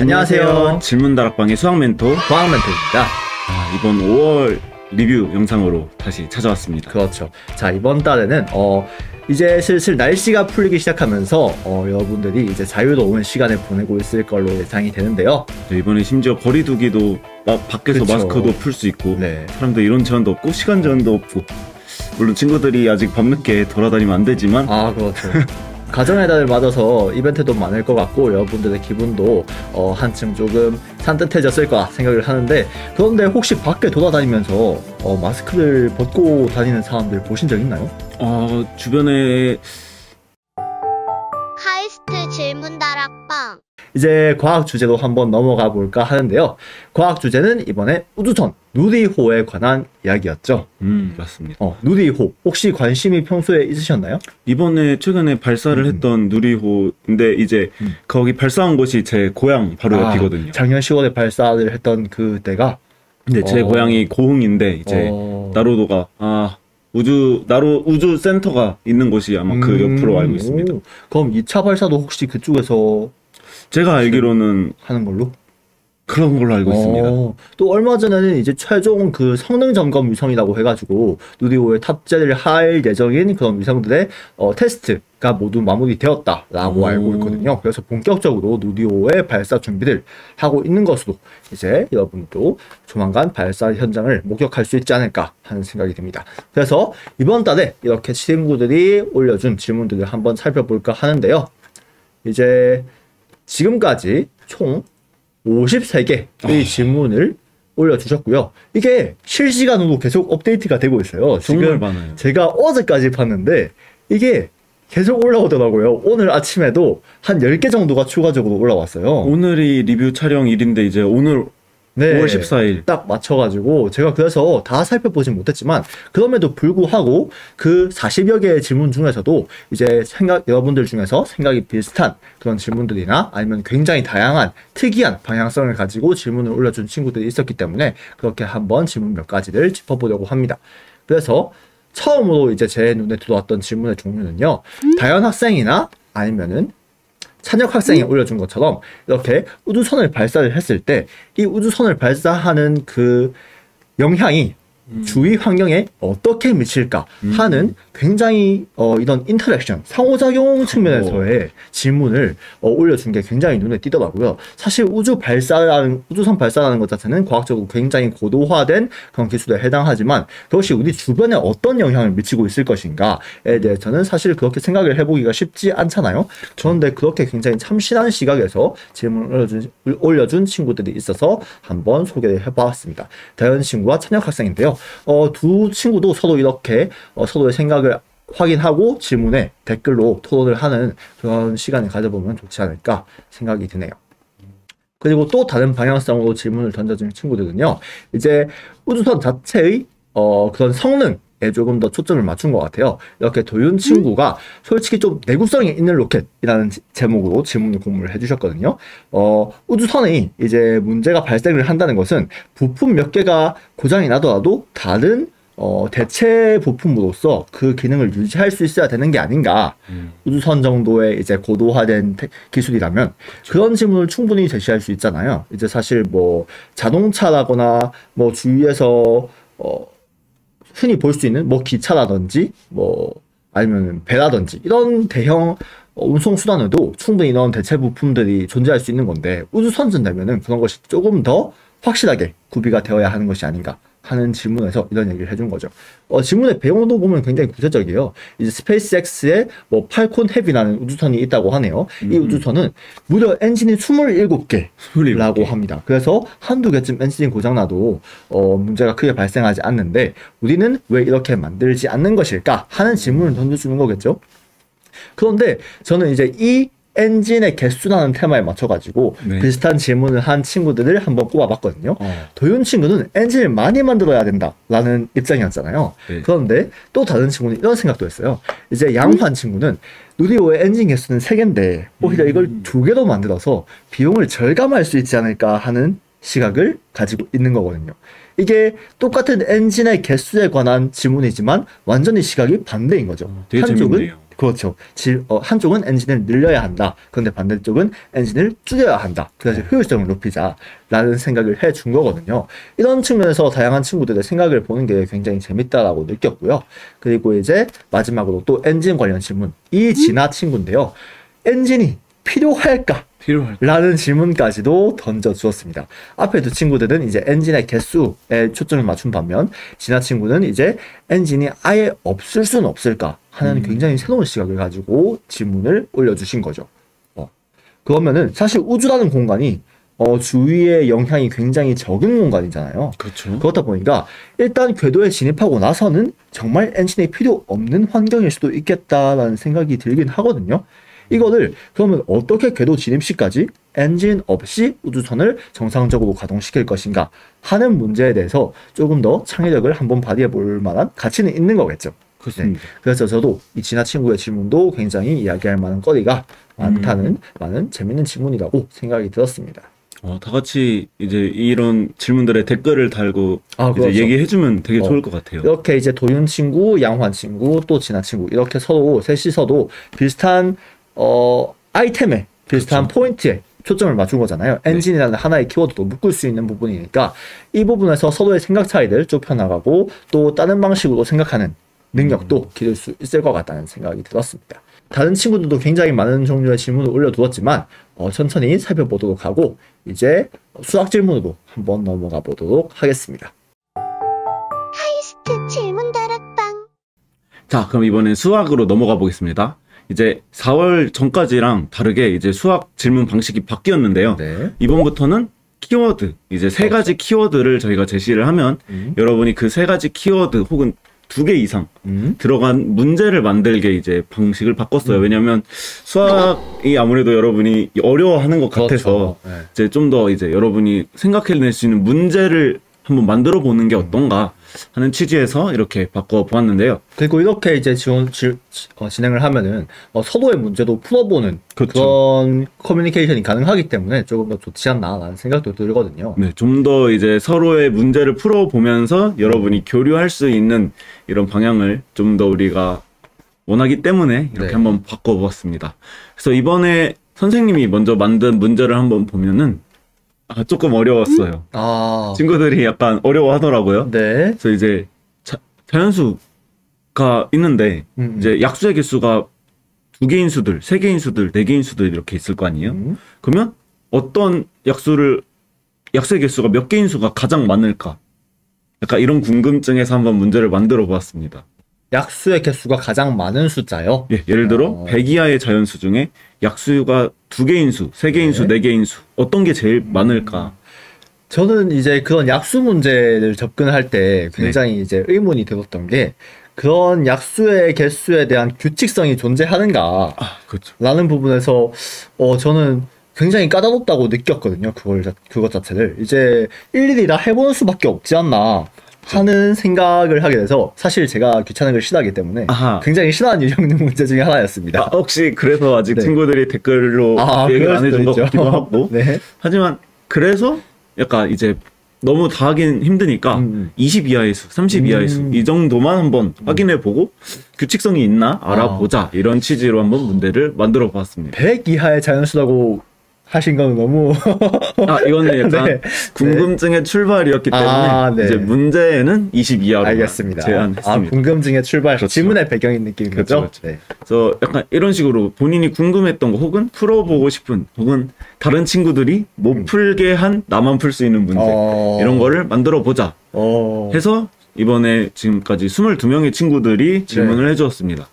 안녕하세요. 질문다락방의 수학 멘토 과학 멘토입니다. 이번 5월 리뷰 영상으로 다시 찾아왔습니다. 그렇죠. 자, 이번 달에는 이제 슬슬 날씨가 풀리기 시작하면서 여러분들이 이제 자유로운 시간을 보내고 있을 걸로 예상이 되는데요. 네, 이번에 심지어 거리두기도 밖에서 그쵸. 마스크도 풀 수 있고 네. 사람들 이런 제한도 없고 시간 제한도 없고, 물론 친구들이 아직 밤늦게 돌아다니면 안 되지만 그렇죠. 가정의 달을 맞아서 이벤트도 많을 것 같고 여러분들의 기분도 한층 조금 산뜻해졌을 거라 생각을 하는데, 그런데 혹시 밖에 돌아다니면서 마스크를 벗고 다니는 사람들 보신 적 있나요? 주변에 카이스트 질문다락방. 이제 과학 주제로 한번 넘어가 볼까 하는데요. 과학 주제는 이번에 우주선 누리호에 관한 이야기였죠. 맞습니다. 누리호 혹시 관심이 평소에 있으셨나요? 이번에 최근에 발사를 했던 누리호인데 이제 거기 발사한 곳이 제 고향 바로 옆이거든요. 작년 10월에 발사를 했던 그때가 근데 제 고향이 고흥인데 이제 나로도가 우주 센터가 있는 곳이 아마 그 옆으로 알고 있습니다. 그럼 2차 발사도 혹시 그쪽에서 제가 알기로는 하는 걸로? 그런 걸로 알고 있습니다. 또 얼마 전에는 이제 최종 그 성능 점검 위성이라고 해가지고 누리호에 탑재를 할 예정인 그런 위성들의 테스트가 모두 마무리되었다라고 알고 있거든요. 그래서 본격적으로 누리호의 발사 준비를 하고 있는 것으로 이제 여러분도 조만간 발사 현장을 목격할 수 있지 않을까 하는 생각이 듭니다. 그래서 이번 달에 이렇게 친구들이 올려준 질문들을 한번 살펴볼까 하는데요. 이제 지금까지 총 53개의 질문을 올려주셨고요. 이게 실시간으로 계속 업데이트가 되고 있어요. 지금 많아요. 제가 어제까지 봤는데 이게 계속 올라오더라고요. 오늘 아침에도 한 10개 정도가 추가적으로 올라왔어요. 오늘이 리뷰 촬영일인데 이제 오늘 5월 14일 딱 맞춰가지고 제가 그래서 다 살펴보진 못했지만, 그럼에도 불구하고 그 40여 개의 질문 중에서도 이제 여러분들 중에서 생각이 비슷한 그런 질문들이나 아니면 굉장히 다양한 특이한 방향성을 가지고 질문을 올려준 친구들이 있었기 때문에 그렇게 한번 질문 몇 가지를 짚어보려고 합니다. 그래서 처음으로 이제 제 눈에 들어왔던 질문의 종류는요, 다현 학생이나 아니면은 찬혁 학생이 올려준 것처럼 이렇게 우주선을 발사를 했을 때 이 우주선을 발사하는 그 영향이 주위 환경에 어떻게 미칠까 하는 굉장히 이런 인터랙션, 상호작용 측면에서의 질문을 올려준 게 굉장히 눈에 띄더라고요. 사실 우주선 발사라는 것 자체는 과학적으로 굉장히 고도화된 그런 기술에 해당하지만 그것이 우리 주변에 어떤 영향을 미치고 있을 것인가에 대해서는 사실 그렇게 생각을 해보기가 쉽지 않잖아요. 그런데 그렇게 굉장히 참신한 시각에서 질문을 올려준 친구들이 있어서 한번 소개를 해보았습니다. 다현 친구와 찬혁 학생인데요. 두 친구도 서로 이렇게 서로의 생각을 확인하고 질문에 댓글로 토론을 하는 그런 시간을 가져보면 좋지 않을까 생각이 드네요. 그리고 또 다른 방향성으로 질문을 던져준 친구들은요, 이제 우주선 자체의 그런 성능에 조금 더 초점을 맞춘 것 같아요. 이렇게 도윤 친구가 솔직히 좀 내구성이 있는 로켓이라는 제목으로 질문을 공부를 해주셨거든요. 우주선이 이제 문제가 발생을 한다는 것은 부품 몇 개가 고장이 나더라도 다른 대체 부품으로서 그 기능을 유지할 수 있어야 되는 게 아닌가. 우주선 정도의 이제 고도화된 기술이라면 그런 질문을 충분히 제시할 수 있잖아요. 이제 사실 뭐 자동차라거나 뭐 주위에서 흔히 볼 수 있는 뭐 기차라든지 뭐 아니면 배라든지 이런 대형 운송 수단에도 충분히 이런 대체 부품들이 존재할 수 있는 건데, 우주선전 되면은 그런 것이 조금 더 확실하게 구비가 되어야 하는 것이 아닌가 하는 질문에서 이런 얘기를 해준 거죠. 질문의 배경도 보면 굉장히 구체적이에요. 이제 스페이스X에 뭐 팔콘 헤비라는 우주선이 있다고 하네요. 이 우주선은 무려 엔진이 27개라고 합니다. 그래서 한두 개쯤 엔진이 고장나도 문제가 크게 발생하지 않는데 우리는 왜 이렇게 만들지 않는 것일까 하는 질문을 던져주는 거겠죠. 그런데 저는 이제 이 엔진의 개수라는 테마에 맞춰가지고 비슷한 질문을 한 친구들을 한번 꼽아봤거든요. 도윤 친구는 엔진을 많이 만들어야 된다라는 입장이었잖아요. 그런데 또 다른 친구는 이런 생각도 했어요. 이제 양환 친구는 누리호의 엔진 개수는 3개인데 오히려 이걸 2개로 만들어서 비용을 절감할 수 있지 않을까 하는 시각을 가지고 있는 거거든요. 이게 똑같은 엔진의 개수에 관한 질문이지만 완전히 시각이 반대인 거죠. 되게 한쪽은 재밌네요. 그렇죠. 한쪽은 엔진을 늘려야 한다. 그런데 반대쪽은 엔진을 줄여야 한다. 그래서 효율성을 높이자라는 생각을 해준 거거든요. 이런 측면에서 다양한 친구들의 생각을 보는 게 굉장히 재밌다라고 느꼈고요. 그리고 이제 마지막으로 또 엔진 관련 질문. 이 진화 친구인데요. 엔진이 필요할까? 라는 질문까지도 던져주었습니다. 앞에 두 친구들은 이제 엔진의 개수에 초점을 맞춘 반면 진화 친구는 이제 엔진이 아예 없을 수는 없을까 하는 굉장히 새로운 시각을 가지고 질문을 올려주신 거죠. 그러면은 사실 우주라는 공간이 주위의 영향이 굉장히 적은 공간이잖아요. 그렇죠. 그렇다 보니까 일단 궤도에 진입하고 나서는 정말 엔진이 필요 없는 환경일 수도 있겠다라는 생각이 들긴 하거든요. 이거를 그러면 어떻게 궤도 진입 시까지 엔진 없이 우주선을 정상적으로 가동시킬 것인가 하는 문제에 대해서 조금 더 창의력을 한번 발휘해 볼 만한 가치는 있는 거겠죠. 그렇습니다. 그래서 저도 이 진화 친구의 질문도 굉장히 이야기할 만한 거리가 많다는 많은 재밌는 질문이라고 생각이 들었습니다. 다 같이 이제 이런 질문들에 댓글을 달고 이제 그렇죠. 얘기해주면 되게 좋을 것 같아요. 이렇게 이제 도윤 친구, 양환 친구, 또 진화 친구 이렇게 서로 셋이서도 비슷한 아이템에 비슷한 그렇죠. 포인트에 초점을 맞춘 거잖아요. 엔진이라는 하나의 키워드도 묶을 수 있는 부분이니까 이 부분에서 서로의 생각 차이를 좁혀나가고 또 다른 방식으로 생각하는 능력도 기를 수 있을 것 같다는 생각이 들었습니다. 다른 친구들도 굉장히 많은 종류의 질문을 올려두었지만 천천히 살펴보도록 하고 이제 수학 질문으로 한번 넘어가 보도록 하겠습니다. 하이스트 질문 다락방. 자, 그럼 이번엔 수학으로 넘어가 보겠습니다. 이제 4월 전까지랑 다르게 이제 수학 질문 방식이 바뀌었는데요. 네. 이번부터는 키워드, 이제 세 가지 키워드를 저희가 제시를 하면 여러분이 그 세 가지 키워드 혹은 2개 이상 들어간 문제를 만들게 이제 방식을 바꿨어요. 왜냐하면 수학이 아무래도 여러분이 어려워하는 것 같아서 그렇죠. 이제 좀 더 이제 여러분이 생각해낼 수 있는 문제를 한번 만들어 보는 게 어떤가 하는 취지에서 이렇게 바꿔 보았는데요. 그리고 이렇게 이제 진행을 하면은 서로의 문제도 풀어보는 그렇죠. 그런 커뮤니케이션이 가능하기 때문에 조금 더 좋지 않나라는 생각도 들거든요. 네, 좀 더 이제 서로의 문제를 풀어보면서 여러분이 교류할 수 있는 이런 방향을 좀 더 우리가 원하기 때문에 이렇게 네. 한번 바꿔보았습니다. 그래서 이번에 선생님이 먼저 만든 문제를 한번 보면은 조금 어려웠어요. 친구들이 약간 어려워하더라고요. 네. 그래서 이제 자연수가 있는데 이제 약수의 개수가 2개인 수들, 3개인 수들, 4개인 수들 이렇게 있을 거 아니에요? 그러면 어떤 약수의 개수가 몇 개인 수가 가장 많을까? 약간 이런 궁금증에서 한번 문제를 만들어 보았습니다. 약수의 개수가 가장 많은 숫자요? 예, 예를 들어 100 이하의 자연수 중에 약수가 2개인 수, 3개인 수, 4개인 수 어떤 게 제일 많을까? 저는 이제 그런 약수 문제를 접근할 때 굉장히 이제 의문이 들었던 게 그런 약수의 개수에 대한 규칙성이 존재하는가 그렇죠. 라는 부분에서 저는 굉장히 까다롭다고 느꼈거든요. 그것 자체를 이제 일일이 다 해보는 수밖에 없지 않나 하는 생각을 하게 돼서 사실 제가 귀찮은 걸 싫어하기 때문에 굉장히 싫어하는 유형 문제 중에 하나였습니다. 혹시 그래서 아직 네. 친구들이 댓글로 얘기를 안 해준 것 같기도 하고 네. 하지만 그래서 약간 이제 너무 다 하긴 힘드니까 20 이하의 수, 30 이하의 수 이 정도만 한번 확인해보고 규칙성이 있나 알아보자 이런 취지로 한번 문제를 만들어 봤습니다. 100 이하의 자연수라고 하신 건 너무 이거는 약간 네. 궁금증의 출발이었기 때문에 네. 이제 문제는 20 이하로 알겠습니다. 제안했습니다. 궁금증의 출발, 그렇죠. 질문의 배경인 느낌인 거죠? 그렇죠. 네. 그래서 약간 이런 식으로 본인이 궁금했던 거 혹은 풀어보고 싶은 혹은 다른 친구들이 못 풀게 한 나만 풀 수 있는 문제 이런 거를 만들어 보자 해서 이번에 지금까지 22명의 친구들이 질문을 해주었습니다.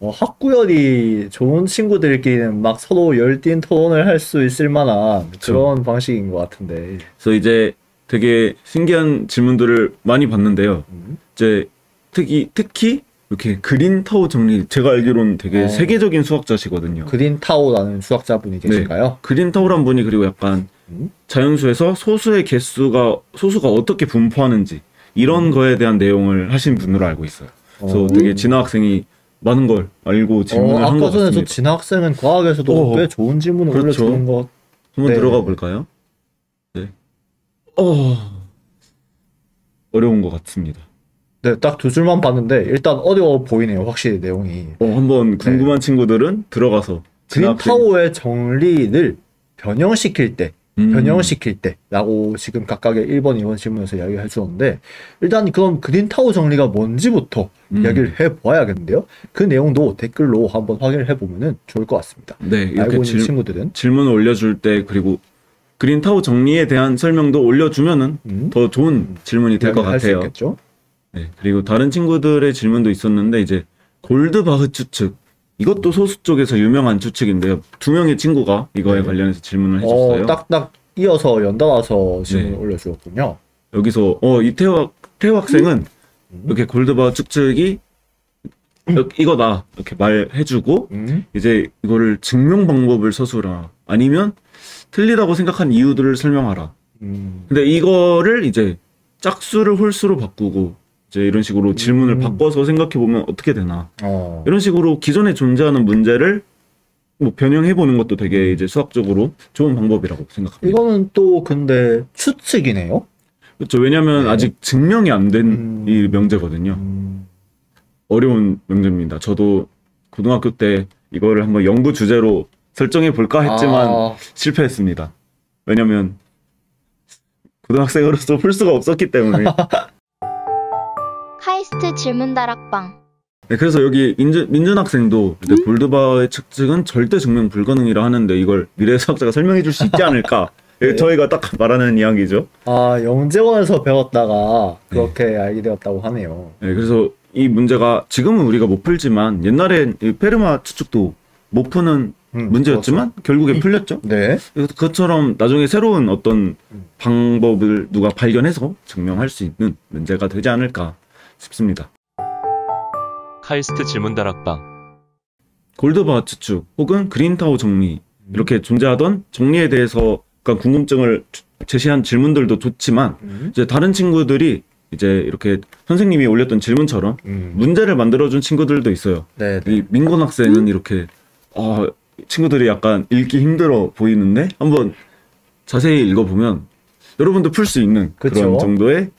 학구열이 좋은 친구들끼리는 막 서로 열띤 토론을 할 수 있을 만한 그런 방식인 것 같은데. 그래서 이제 되게 신기한 질문들을 많이 봤는데요. 이제 특히 이렇게 그린타우 정리, 제가 알기로는 되게 세계적인 수학자시거든요. 그린타우라는 수학자분이 계신가요? 네. 그린타우란 분이 그리고 약간 자연수에서 소수의 소수가 어떻게 분포하는지 이런 거에 대한 내용을 하신 분으로 알고 있어요. 그래서 되게 진화 학생이 많은 걸 알고 질문을 한 것 같습니다. 아까 전에 저 진화 학생은 과학에서도 꽤 좋은 질문을 그렇죠. 올려주는 것. 한번 들어가 볼까요? 네. 어려운 것 같습니다. 네, 딱 두 줄만 봤는데 일단 어려워 보이네요. 확실히 내용이. 한번 궁금한 친구들은 들어가서 그린타워의 정리를 변형시킬 때 라고 지금 각각의 1번, 2번 질문에서 이야기를 해주었는데 일단 그럼 그린타워 정리가 뭔지부터 이야기를 해봐야겠는데요. 그 내용도 댓글로 한번 확인을 해보면 좋을 것 같습니다. 네, 이렇게 알고 있는 친구들은 질문을 올려줄 때 그리고 그린타워 정리에 대한 설명도 올려주면은 더 좋은 질문이 될 것 같아요. 네, 그리고 다른 친구들의 질문도 있었는데 이제 골드바흐 추측 이것도 소수 쪽에서 유명한 추측인데요. 2명의 친구가 이거에 관련해서 질문을 해줬어요. 딱딱 이어서 연달아서 질문을 올려주었군요. 여기서 태호 학생은 이렇게 골드바흐 추측이 이거다 이렇게 말해주고 이제 이거를 증명 방법을 서술하라 아니면 틀리다고 생각한 이유들을 설명하라. 근데 이거를 이제 짝수를 홀수로 바꾸고 이제 이런 식으로 질문을 바꿔서 생각해보면 어떻게 되나. 이런 식으로 기존에 존재하는 문제를 뭐 변형해보는 것도 되게 이제 수학적으로 좋은 방법이라고 생각합니다. 이거는 또 근데 추측이네요? 그렇죠. 왜냐면 아직 증명이 안 된 이 명제거든요. 어려운 명제입니다. 저도 고등학교 때 이거를 한번 연구 주제로 설정해볼까 했지만 실패했습니다. 왜냐면 고등학생으로서 풀 수가 없었기 때문에. 카이스트 질문다락방. 네, 그래서 여기 민준 학생도 골드바흐의 측측은 절대 증명 불가능이라 하는데 이걸 미래수학자가 설명해 줄 수 있지 않을까? 네. 저희가 딱 말하는 이야기죠. 영재원에서 배웠다가 그렇게 알게 되었다고 하네요. 네, 그래서 이 문제가 지금은 우리가 못 풀지만 옛날엔 페르마 추측도 못 푸는 문제였지만 그렇죠. 결국엔 풀렸죠. 네. 그것처럼 나중에 새로운 어떤 방법을 누가 발견해서 증명할 수 있는 문제가 되지 않을까 싶습니다. 카이스트 질문다락방. 골드바흐 추측 혹은 그린타워 정리 이렇게 존재하던 정리에 대해서 궁금증을 제시한 질문들도 좋지만 이제 다른 친구들이 이제 이렇게 선생님이 올렸던 질문처럼 문제를 만들어준 친구들도 있어요. 네. 이 민건 학생은 이렇게 친구들이 약간 읽기 힘들어 보이는데 한번 자세히 읽어보면 여러분도 풀 수 있는 그런 정도의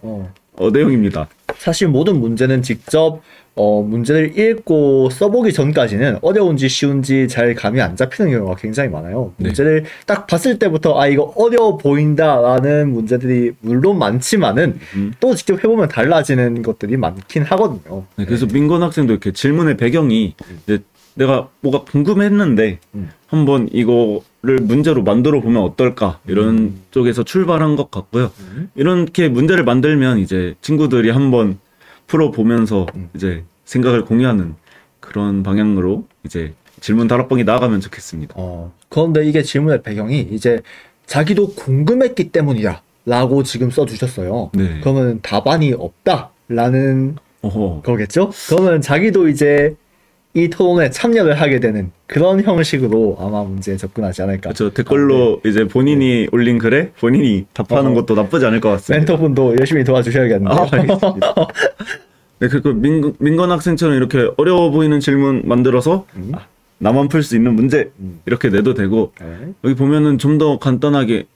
내용입니다. 사실 모든 문제는 직접 문제를 읽고 써보기 전까지는 어려운지 쉬운지 잘 감이 안 잡히는 경우가 굉장히 많아요. 네. 문제를 딱 봤을 때부터 이거 어려워 보인다라는 문제들이 물론 많지만은 또 직접 해보면 달라지는 것들이 많긴 하거든요. 네, 그래서 민건 학생도 이렇게 질문의 배경이 이제 내가 뭐가 궁금했는데 한번 이거를 문제로 만들어 보면 어떨까 이런 쪽에서 출발한 것 같고요. 이렇게 문제를 만들면 이제 친구들이 한번 풀어보면서 이제 생각을 공유하는 그런 방향으로 이제 질문 다락방이 나아가면 좋겠습니다. 그런데 이게 질문의 배경이 이제 자기도 궁금했기 때문이다 라고 지금 써주셨어요. 네. 그러면 답안이 없다라는 거겠죠? 그러면 자기도 이제 이 토론에 참여를 하게 되는 그런 형식으로 아마 문제에 접근하지 않을까. 그렇죠. 댓글로 이제 본인이 올린 글에 본인이 답하는 것도 나쁘지 않을 것 같습니다. 멘토분도 열심히 도와주셔야겠네요. 알겠습니다. 네, 그리고 민건 학생처럼 이렇게 어려워 보이는 질문 만들어서 나만 풀 수 있는 문제 이렇게 내도 되고 여기 보면은 좀 더 간단하게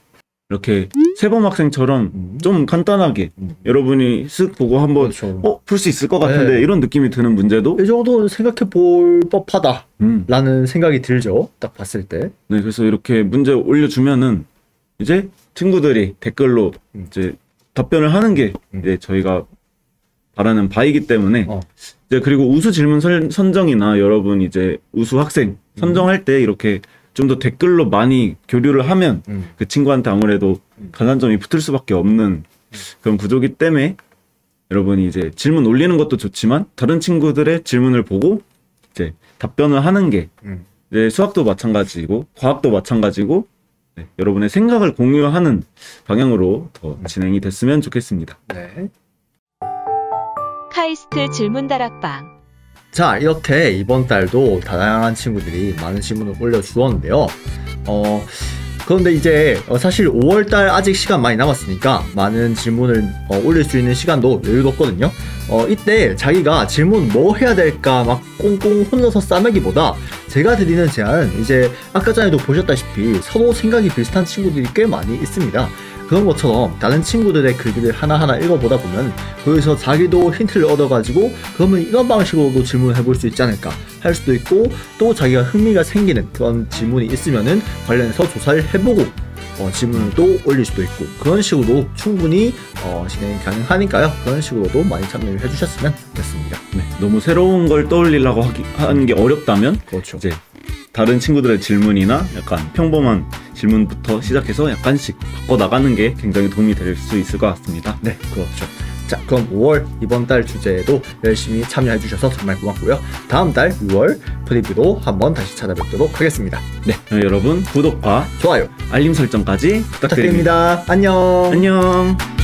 이렇게 세범 학생처럼 좀 간단하게 여러분이 쓱 보고 한번 풀 수 있을 것 같은데 이런 느낌이 드는 문제도 이 정도는 생각해 볼 법하다 라는 생각이 들죠. 딱 봤을 때. 네, 그래서 이렇게 문제 올려주면은 이제 친구들이 댓글로 이제 답변을 하는 게 이제 저희가 바라는 바이기 때문에 이제 그리고 우수 질문 선정이나 여러분 이제 우수 학생 선정할 때 이렇게 좀 더 댓글로 많이 교류를 하면 그 친구한테 아무래도 가산점이 붙을 수밖에 없는 그런 구조기 때문에 여러분이 이제 질문 올리는 것도 좋지만 다른 친구들의 질문을 보고 이제 답변을 하는 게 이제 수학도 마찬가지고 과학도 마찬가지고 여러분의 생각을 공유하는 방향으로 더 진행이 됐으면 좋겠습니다. 네. 카이스트 질문다락방. 자, 이렇게 이번 달도 다양한 친구들이 많은 질문을 올려주었는데요. 그런데 이제 사실 5월달 아직 시간 많이 남았으니까 많은 질문을 올릴 수 있는 시간도 여유롭거든요. 이때 자기가 질문 뭐 해야 될까 막 꽁꽁 혼자서 싸매기보다 제가 드리는 제안은 이제 아까 전에도 보셨다시피 서로 생각이 비슷한 친구들이 꽤 많이 있습니다. 그런 것처럼 다른 친구들의 글들을 하나하나 읽어보다 보면 거기서 자기도 힌트를 얻어가지고 그러면 이런 방식으로도 질문을 해볼 수 있지 않을까 할 수도 있고, 또 자기가 흥미가 생기는 그런 질문이 있으면은 관련해서 조사를 해보고 질문을 또 올릴 수도 있고, 그런 식으로 충분히 진행이 가능하니까요. 그런 식으로도 많이 참여를 해주셨으면 좋겠습니다. 네, 너무 새로운 걸 떠올리려고 하는 게 어렵다면 그렇죠. 이제 다른 친구들의 질문이나 약간 평범한 질문부터 시작해서 약간씩 바꿔나가는 게 굉장히 도움이 될 수 있을 것 같습니다. 네, 그렇죠. 자, 그럼 5월 이번 달 주제에도 열심히 참여해 주셔서 정말 고맙고요. 다음 달 6월 프리뷰로 한번 다시 찾아뵙도록 하겠습니다. 네, 여러분 구독과 좋아요, 알림 설정까지 부탁드립니다. 부탁드립니다. 안녕. 안녕.